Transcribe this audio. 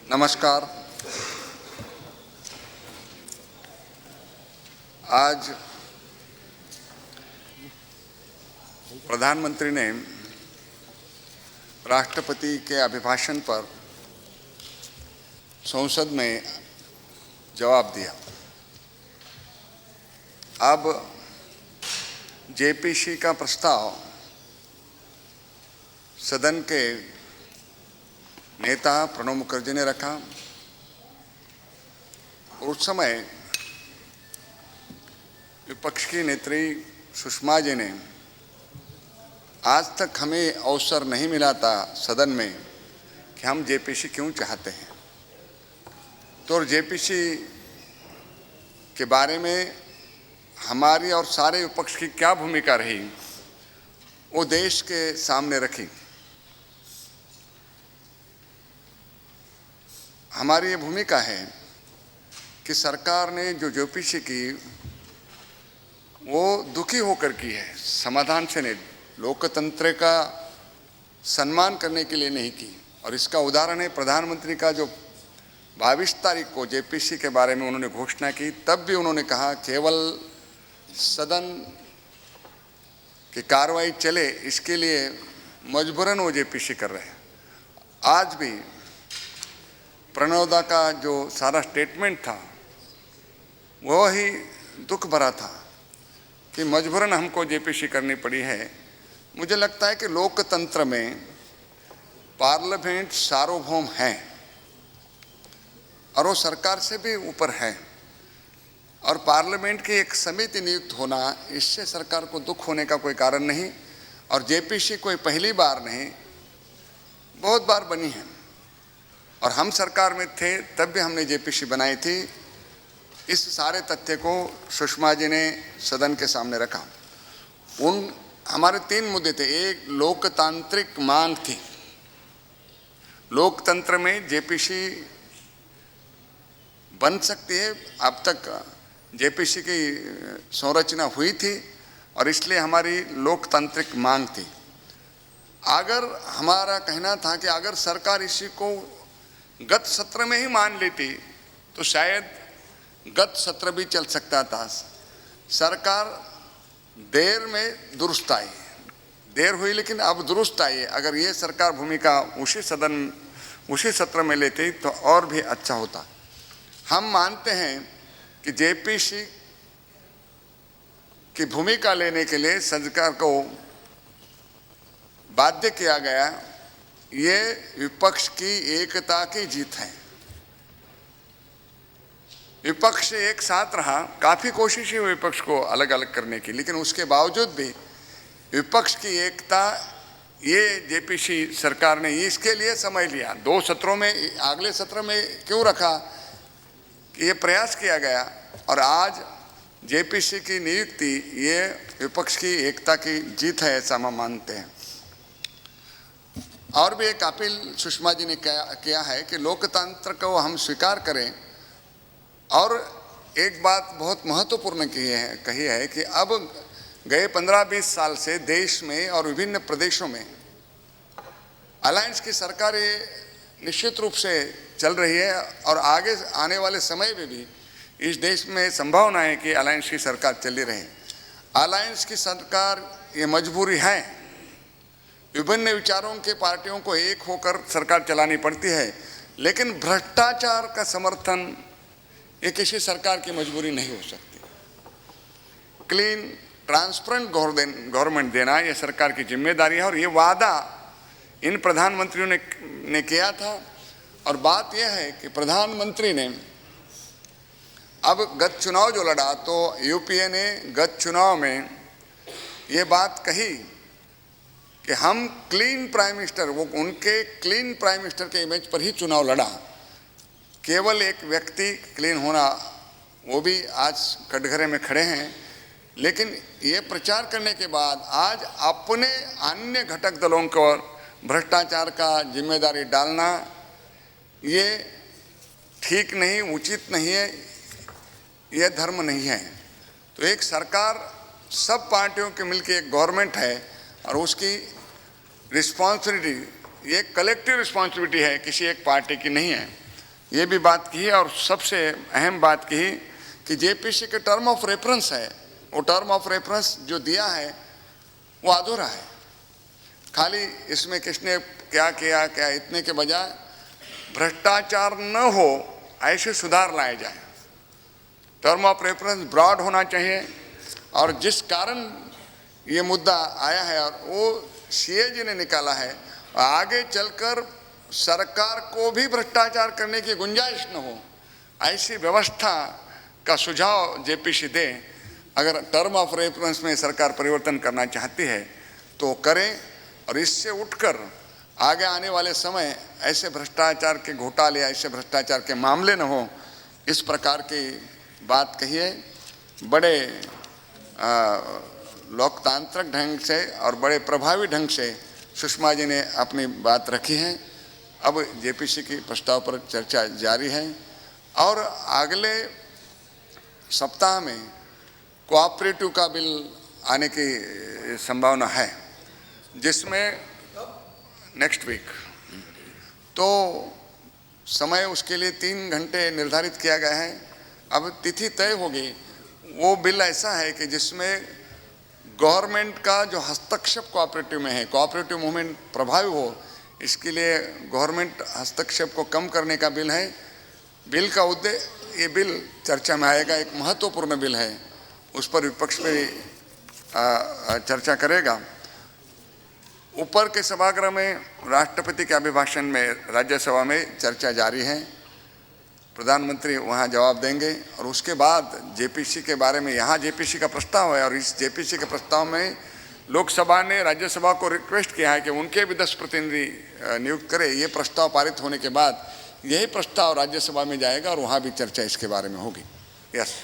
नमस्कार। आज प्रधानमंत्री ने राष्ट्रपति के अभिभाषण पर संसद में जवाब दिया। अब जेपीसी का प्रस्ताव सदन के नेता प्रणब मुखर्जी ने रखा। उस समय विपक्ष की नेत्री सुषमा जी ने आज तक हमें अवसर नहीं मिला था सदन में कि हम जेपीसी क्यों चाहते हैं, तो जेपीसी के बारे में हमारी और सारे विपक्ष की क्या भूमिका रही वो देश के सामने रखी। हमारी ये भूमिका है कि सरकार ने जो जेपीसी की वो दुखी होकर की है, समाधान से नहीं, लोकतंत्र का सम्मान करने के लिए नहीं की। और इसका उदाहरण है प्रधानमंत्री का जो 22 तारीख को जेपीसी के बारे में उन्होंने घोषणा की, तब भी उन्होंने कहा केवल सदन की कार्रवाई चले इसके लिए मजबूरन वो जेपीसी कर रहे हैं। आज भी प्रणवदा का जो सारा स्टेटमेंट था वो ही दुख भरा था कि मजबूरन हमको जेपीसी करनी पड़ी है। मुझे लगता है कि लोकतंत्र में पार्लियामेंट सार्वभौम है और वो सरकार से भी ऊपर है, और पार्लियामेंट की एक समिति नियुक्त होना, इससे सरकार को दुख होने का कोई कारण नहीं। और जेपीसी कोई पहली बार नहीं, बहुत बार बनी है, और हम सरकार में थे तब भी हमने जेपीसी बनाई थी। इस सारे तथ्य को सुषमा जी ने सदन के सामने रखा। हमारे 3 मुद्दे थे। एक, लोकतांत्रिक मांग थी, लोकतंत्र में जेपीसी बन सकती है। अब तक जेपीसी की संरचना हुई थी और इसलिए हमारी लोकतांत्रिक मांग थी। अगर हमारा कहना था कि अगर सरकार इसी को गत सत्र में ही मान लेती तो शायद गत सत्र भी चल सकता था। सरकार देर में दुरुस्त आई, देर हुई लेकिन अब दुरुस्त आई। अगर ये सरकार भूमिका उसी सत्र में लेती तो और भी अच्छा होता। हम मानते हैं कि जेपीसी की भूमिका लेने के लिए सरकार को बाध्य किया गया। ये विपक्ष की एकता की जीत है। विपक्ष एक साथ रहा, काफ़ी कोशिश हुई विपक्ष को अलग अलग करने की, लेकिन उसके बावजूद भी विपक्ष की एकता, ये जेपीसी सरकार ने इसके लिए समय लिया। 2 सत्रों में, अगले सत्र में क्यों रखा कि ये प्रयास किया गया, और आज जेपीसी की नियुक्ति ये विपक्ष की एकता की जीत है, ऐसा हम मानते हैं। और भी एक अपील सुषमा जी ने किया है कि लोकतंत्र को हम स्वीकार करें। और एक बात बहुत महत्वपूर्ण कही है कि अब गए 15-20 साल से देश में और विभिन्न प्रदेशों में अलायंस की सरकारें निश्चित रूप से चल रही है, और आगे आने वाले समय में भी इस देश में संभावना है कि अलायंस की सरकार चली रहे। अलायंस की सरकार ये मजबूरी है, विभिन्न विचारों के पार्टियों को एक होकर सरकार चलानी पड़ती है, लेकिन भ्रष्टाचार का समर्थन ये किसी सरकार की मजबूरी नहीं हो सकती। क्लीन ट्रांसपेरेंट गवर्नमेंट देना ये सरकार की जिम्मेदारी है, और ये वादा इन प्रधानमंत्रियों ने किया था। और बात यह है कि प्रधानमंत्री ने अब गत चुनाव जो लड़ा तो यूपीए ने गत चुनाव में ये बात कही कि हम क्लीन प्राइम मिनिस्टर, वो उनके क्लीन प्राइम मिनिस्टर के इमेज पर ही चुनाव लड़ा। केवल एक व्यक्ति क्लीन होना, वो भी आज कटघरे में खड़े हैं, लेकिन ये प्रचार करने के बाद आज अपने अन्य घटक दलों को भ्रष्टाचार का जिम्मेदारी डालना ये ठीक नहीं, उचित नहीं है, ये धर्म नहीं है। तो एक सरकार सब पार्टियों के मिलकर एक गवर्नमेंट है, और उसकी रिस्पॉन्सिबिलिटी ये कलेक्टिव रिस्पॉन्सिबिलिटी है, किसी एक पार्टी की नहीं है। ये भी बात की और सबसे अहम बात की कि जेपीसी के टर्म ऑफ रेफरेंस है, वो टर्म ऑफ रेफरेंस जो दिया है वो अधूरा है। खाली इसमें किसने क्या किया क्या इतने के बजाय भ्रष्टाचार न हो ऐसे सुधार लाए जाए। टर्म ऑफ रेफरेंस ब्रॉड होना चाहिए और जिस कारण ये मुद्दा आया है और वो सीएजी ने निकाला है, आगे चलकर सरकार को भी भ्रष्टाचार करने की गुंजाइश न हो ऐसी व्यवस्था का सुझाव जेपीसी दे। अगर टर्म ऑफ रेफरेंस में सरकार परिवर्तन करना चाहती है तो करें और इससे उठकर आगे आने वाले समय ऐसे भ्रष्टाचार के घोटाले, ऐसे भ्रष्टाचार के मामले न हो, इस प्रकार की बात कही है। बड़े लोकतांत्रिक ढंग से और बड़े प्रभावी ढंग से सुषमा जी ने अपनी बात रखी है। अब जेपीसी की प्रस्ताव पर चर्चा जारी है और अगले सप्ताह में कोऑपरेटिव का बिल आने की संभावना है, जिसमें नेक्स्ट वीक तो समय उसके लिए 3 घंटे निर्धारित किया गया है। अब तिथि तय होगी। वो बिल ऐसा है कि जिसमें गवर्नमेंट का जो हस्तक्षेप कोऑपरेटिव में है, कोऑपरेटिव मूवमेंट प्रभावी हो, इसके लिए गवर्नमेंट हस्तक्षेप को कम करने का बिल है। बिल का उद्देश्य, ये बिल चर्चा में आएगा, एक महत्वपूर्ण बिल है, उस पर विपक्ष भी चर्चा करेगा। ऊपर के सभागृह में राष्ट्रपति के अभिभाषण में राज्यसभा में चर्चा जारी है, प्रधानमंत्री वहां जवाब देंगे और उसके बाद जेपीसी के बारे में यहाँ जेपीसी का प्रस्ताव है और इस जेपीसी के प्रस्ताव में लोकसभा ने राज्यसभा को रिक्वेस्ट किया है कि उनके भी 10 प्रतिनिधि नियुक्त करे। ये प्रस्ताव पारित होने के बाद यही प्रस्ताव राज्यसभा में जाएगा और वहाँ भी चर्चा इसके बारे में होगी। यस।